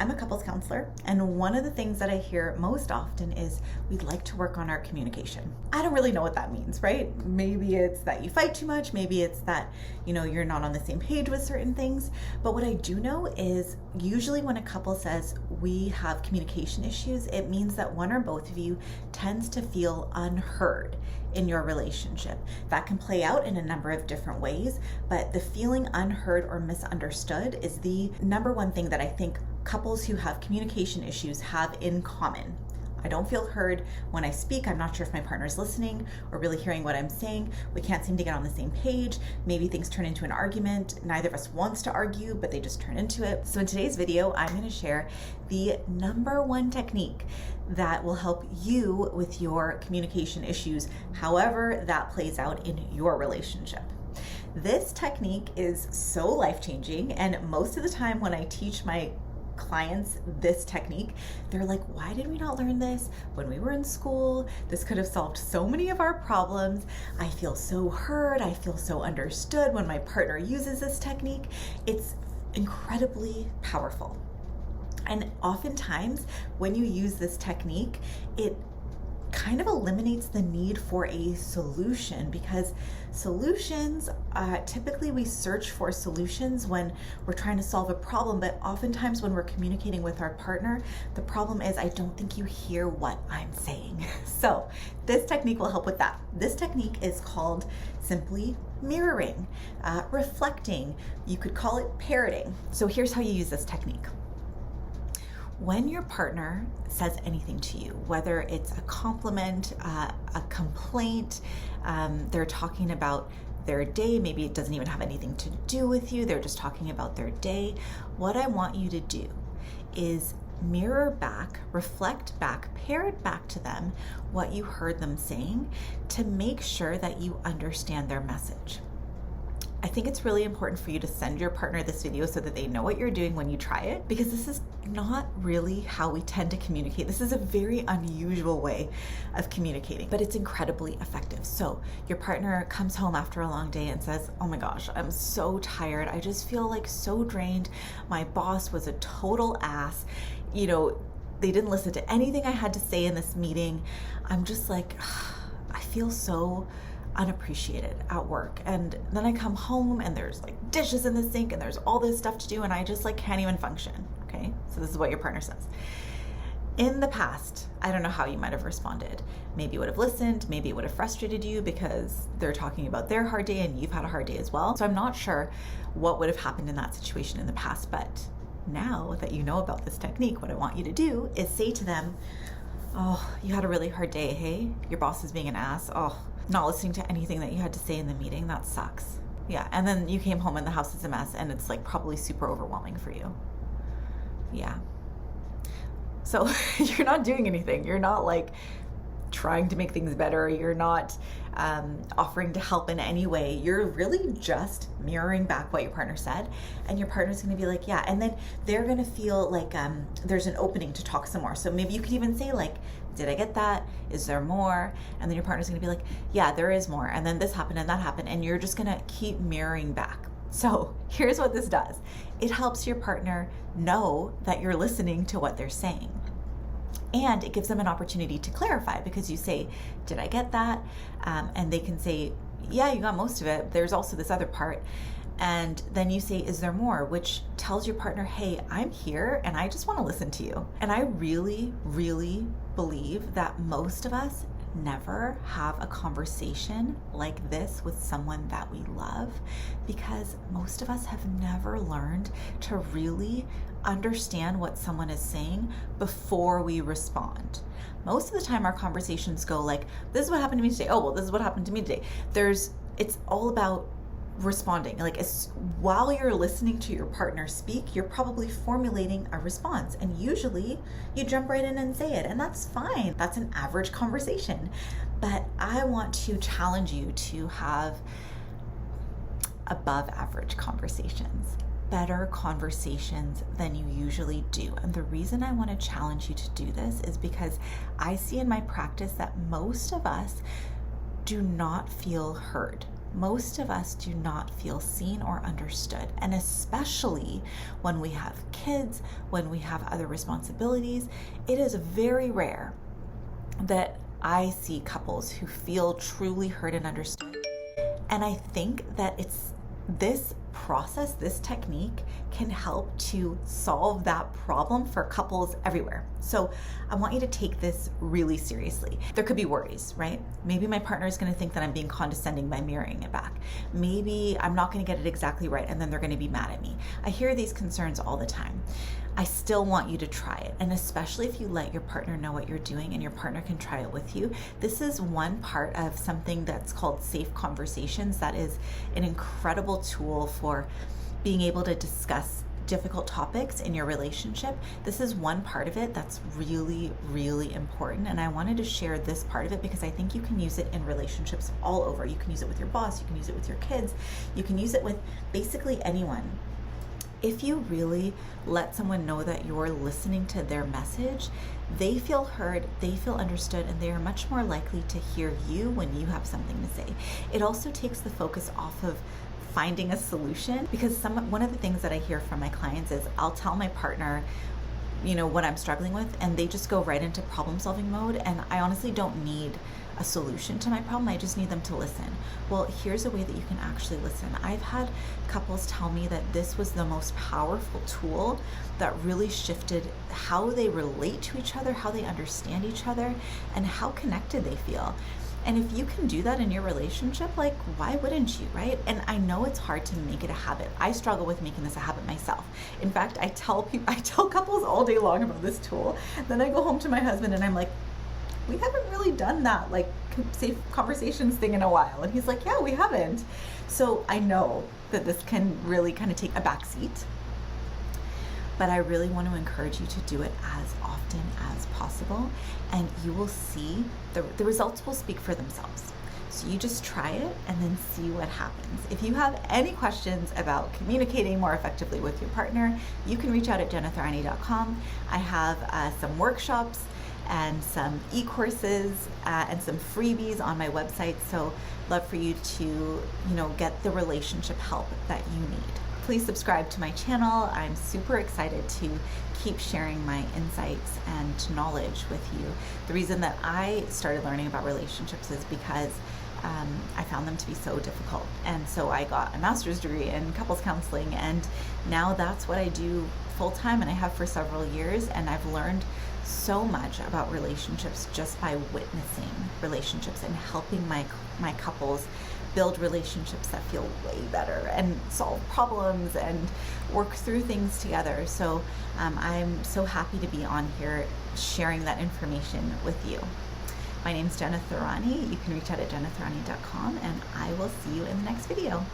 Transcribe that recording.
I'm a couples counselor, and one of the things that I hear most often is we'd like to work on our communication. I don't really know what that means, right? Maybe it's that you fight too much, maybe it's that, you're not on the same page with certain things. But what I do know is usually when a couple says we have communication issues, it means that one or both of you tends to feel unheard in your relationship. That can play out in a number of different ways, but the feeling unheard or misunderstood is the number one thing that I think couples who have communication issues have in common. I don't feel heard when I speak. I'm not sure if my partner's listening or really hearing what I'm saying. We can't seem to get on the same page. Maybe things turn into an argument. Neither of us wants to argue, but they just turn into it. So in today's video, I'm going to share the number one technique that will help you with your communication issues, however that plays out in your relationship. This technique is so life-changing, and most of the time when I teach my clients this technique, they're like, why did we not learn this when we were in school? This could have solved so many of our problems. I feel so heard. I feel so understood when my partner uses this technique. It's incredibly powerful. And oftentimes when you use this technique, it kind of eliminates the need for a solution, because solutions, typically we search for solutions when we're trying to solve a problem, but oftentimes when we're communicating with our partner, the problem is I don't think you hear what I'm saying. So this technique will help with that. This technique is called simply mirroring, reflecting. You could call it parroting. So here's how you use this technique. When your partner says anything to you, whether it's a compliment, a complaint, they're talking about their day, maybe it doesn't even have anything to do with you, they're just talking about their day, what I want you to do is mirror back, reflect back, parrot back to them what you heard them saying to make sure that you understand their message. I think it's really important for you to send your partner this video so that they know what you're doing when you try it, because this is not really how we tend to communicate. This is a very unusual way of communicating, but it's incredibly effective. So your partner comes home after a long day and says, oh my gosh, I'm so tired. I just feel like so drained. My boss was a total ass. They didn't listen to anything I had to say in this meeting. I'm just like, I feel so unappreciated at work, and then I come home and there's like dishes in the sink and there's all this stuff to do and I just can't even function. Okay, so this is what your partner says. In the past, I don't know how you might have responded. Maybe you would have listened, maybe it would have frustrated you because they're talking about their hard day and you've had a hard day as well. So I'm not sure what would have happened in that situation in the past, but now that you know about this technique, what I want you to do is say to them, oh, you had a really hard day, hey? Your boss is being an ass. Oh, not listening to anything that you had to say in the meeting, that sucks. Yeah, and then you came home and the house is a mess and it's probably super overwhelming for you. Yeah. So you're not doing anything. You're not trying to make things better. You're not offering to help in any way. You're really just mirroring back what your partner said, and your partner's going to be like, yeah, and then they're going to feel like there's an opening to talk some more. So maybe you could even say did I get that? Is there more? And then your partner's going to be like, yeah, there is more. And then this happened and that happened, and you're just going to keep mirroring back. So here's what this does. It helps your partner know that you're listening to what they're saying. And it gives them an opportunity to clarify, because you say, did I get that? And they can say, yeah, you got most of it. There's also this other part. And then you say, is there more? Which tells your partner, hey, I'm here and I just want to listen to you. And I really, really believe that most of us never have a conversation like this with someone that we love, because most of us have never learned to really understand what someone is saying before we respond. Most of the time our conversations go this is what happened to me today. Oh, well, this is what happened to me today. It's all about responding. While you're listening to your partner speak, you're probably formulating a response, and usually you jump right in and say it, and that's fine. That's an average conversation. But I want to challenge you to have above average conversations, better conversations than you usually do. And the reason I want to challenge you to do this is because I see in my practice that most of us do not feel heard. most of us do not feel seen or understood. And especially when we have kids, when we have other responsibilities, it is very rare that I see couples who feel truly heard and understood. And I think that it's this process, this technique can help to solve that problem for couples everywhere. So I want you to take this really seriously. There could be worries, right? Maybe my partner is going to think that I'm being condescending by mirroring it back. Maybe I'm not going to get it exactly right and then they're going to be mad at me. I hear these concerns all the time. I still want you to try it. And especially if you let your partner know what you're doing and your partner can try it with you. This is one part of something that's called safe conversations. That is an incredible tool for being able to discuss difficult topics in your relationship. This is one part of it that's really, really important. And I wanted to share this part of it because I think you can use it in relationships all over. You can use it with your boss, you can use it with your kids, you can use it with basically anyone. If you really let someone know that you're listening to their message, they feel heard, they feel understood, and they are much more likely to hear you when you have something to say. It also takes the focus off of finding a solution, because one of the things that I hear from my clients is I'll tell my partner, what I'm struggling with, and they just go right into problem solving mode, and I honestly don't need a solution to my problem. I just need them to listen. Well, here's a way that you can actually listen. I've had couples tell me that this was the most powerful tool that really shifted how they relate to each other, how they understand each other, and how connected they feel. And if you can do that in your relationship, why wouldn't you, right? And I know it's hard to make it a habit. I struggle with making this a habit myself. In fact, I tell couples all day long about this tool. Then I go home to my husband and I'm like, we haven't really done that safe conversations thing in a while. And he's like, yeah, we haven't. So I know that this can really kind of take a back seat, but I really want to encourage you to do it as often as possible, and you will see the results will speak for themselves. So you just try it and then see what happens. If you have any questions about communicating more effectively with your partner, you can reach out at jenatharani.com. I have some workshops and some e-courses and some freebies on my website. So love for you to, get the relationship help that you need. Please subscribe to my channel. I'm super excited to keep sharing my insights and knowledge with you. The reason that I started learning about relationships is because I found them to be so difficult. And so I got a master's degree in couples counseling, and now that's what I do full time, and I have for several years, and I've learned so much about relationships just by witnessing relationships and helping my couples build relationships that feel way better and solve problems and work through things together. So I'm so happy to be on here sharing that information with you. My name's Jena Tharani. You can reach out at jenatharani.com, and I will see you in the next video.